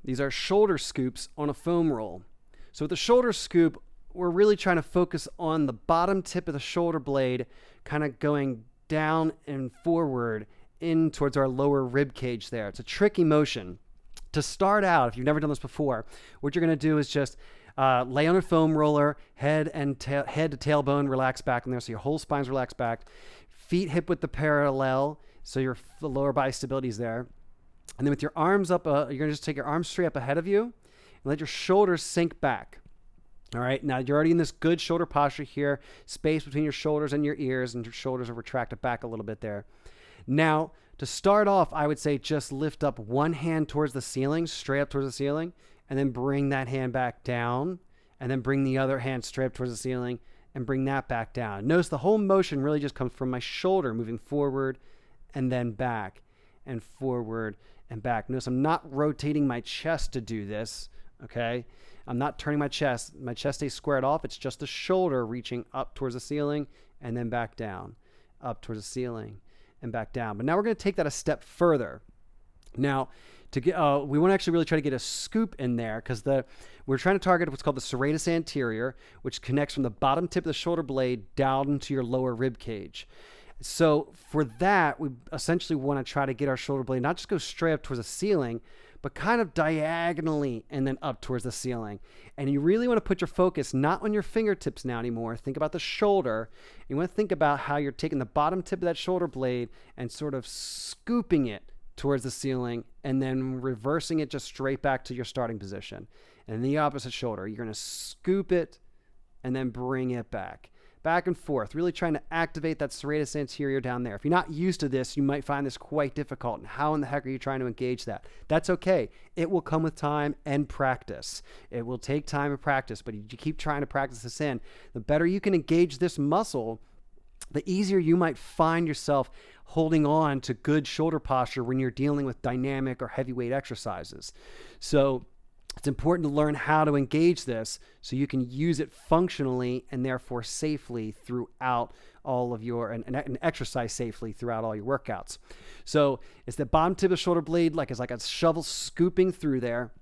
These are shoulder scoops on a foam roll. So with the shoulder scoop, we're really trying to focus on the bottom tip of the shoulder blade, kind of going down and forward in towards our lower rib cage there. It's a tricky motion. To start out, if you've never done this before, what you're going to do is just lay on a foam roller, head to tailbone, relax back in there, so your whole spine's relaxed back. Feet hip width parallel, so your lower body stability is there. And then with your arms up, you're going to just take your arms straight up ahead of you and let your shoulders sink back. All right, now you're already in this good shoulder posture here, space between your shoulders and your ears, and your shoulders are retracted back a little bit there. Now, to start off, I would say just lift up one hand towards the ceiling, straight up towards the ceiling, and then bring that hand back down, and then bring the other hand straight up towards the ceiling and bring that back down. Notice the whole motion really just comes from my shoulder moving forward and then back and forward and back. Notice I'm not rotating my chest to do this, okay? I'm not turning my chest. My chest stays squared off. It's just the shoulder reaching up towards the ceiling and then back down, up towards the ceiling and back down. But now we're going to take that a step further. Now, we want to actually really try to get a scoop in there because we're trying to target what's called the serratus anterior, which connects from the bottom tip of the shoulder blade down into your lower rib cage. So for that, we essentially want to try to get our shoulder blade not just go straight up towards the ceiling, but kind of diagonally and then up towards the ceiling. And you really want to put your focus not on your fingertips now anymore. Think about the shoulder. You want to think about how you're taking the bottom tip of that shoulder blade and sort of scooping it towards the ceiling and then reversing it just straight back to your starting position. And the opposite shoulder, you're going to scoop it and then bring it back and forth, really trying to activate that serratus anterior down there. If you're not used to this, you might find this quite difficult. And how in the heck are you trying to engage that? That's okay. It will come with time and practice. It will take time and practice, but you keep trying to practice this in. The better you can engage this muscle, the easier you might find yourself holding on to good shoulder posture when you're dealing with dynamic or heavyweight exercises. So it's important to learn how to engage this so you can use it functionally and therefore safely throughout all of your, and exercise safely throughout all your workouts. So it's the bottom tip of the shoulder blade, like it's like a shovel scooping through there,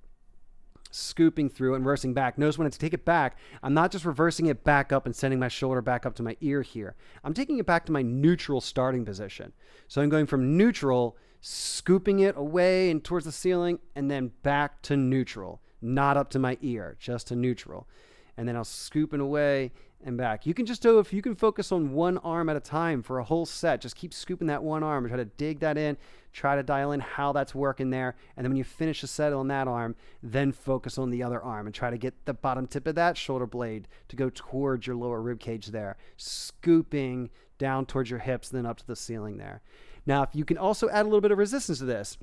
scooping through and reversing back. Notice when I take it back, I'm not just reversing it back up and sending my shoulder back up to my ear here. I'm taking it back to my neutral starting position. So I'm going from neutral, scooping it away and towards the ceiling, and then back to neutral, not up to my ear, just to neutral. And then I'll scoop it away and back. You can just do, if you can focus on one arm at a time for a whole set, just keep scooping that one arm and try to dig that in, try to dial in how that's working there. And then when you finish a set on that arm, then focus on the other arm and try to get the bottom tip of that shoulder blade to go towards your lower rib cage there, scooping down towards your hips, then up to the ceiling there. Now, if you can also add a little bit of resistance to this.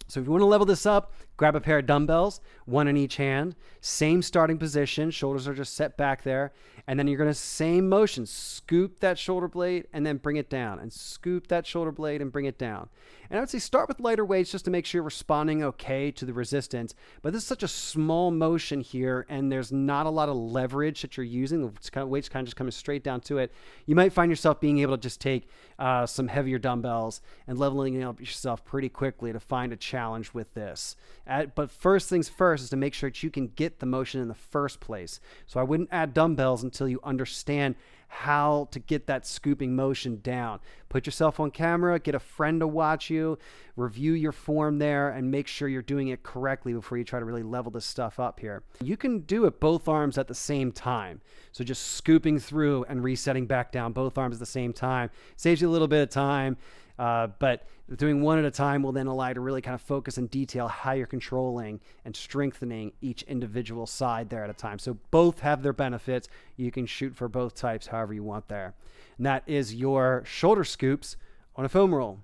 So if you want to level this up, grab a pair of dumbbells, one in each hand, same starting position, shoulders are just set back there, and then you're going to, same motion, scoop that shoulder blade and then bring it down, and scoop that shoulder blade and bring it down. And I would say start with lighter weights just to make sure you're responding okay to the resistance, but this is such a small motion here, and there's not a lot of leverage that you're using. The weight's kind of just coming straight down to it. You might find yourself being able to just take some heavier dumbbells and leveling up yourself pretty quickly to find a challenge with this. But first things first is to make sure that you can get the motion in the first place. So I wouldn't add dumbbells until you understand how to get that scooping motion down. Put yourself on camera, get a friend to watch you, review your form there, and make sure you're doing it correctly before you try to really level this stuff up here. You can do it both arms at the same time. So just scooping through and resetting back down both arms at the same time saves you a little bit of time. But doing one at a time will then allow you to really kind of focus and detail how you're controlling and strengthening each individual side there at a time. So both have their benefits. You can shoot for both types however you want there. And that is your shoulder scoops on a foam roll.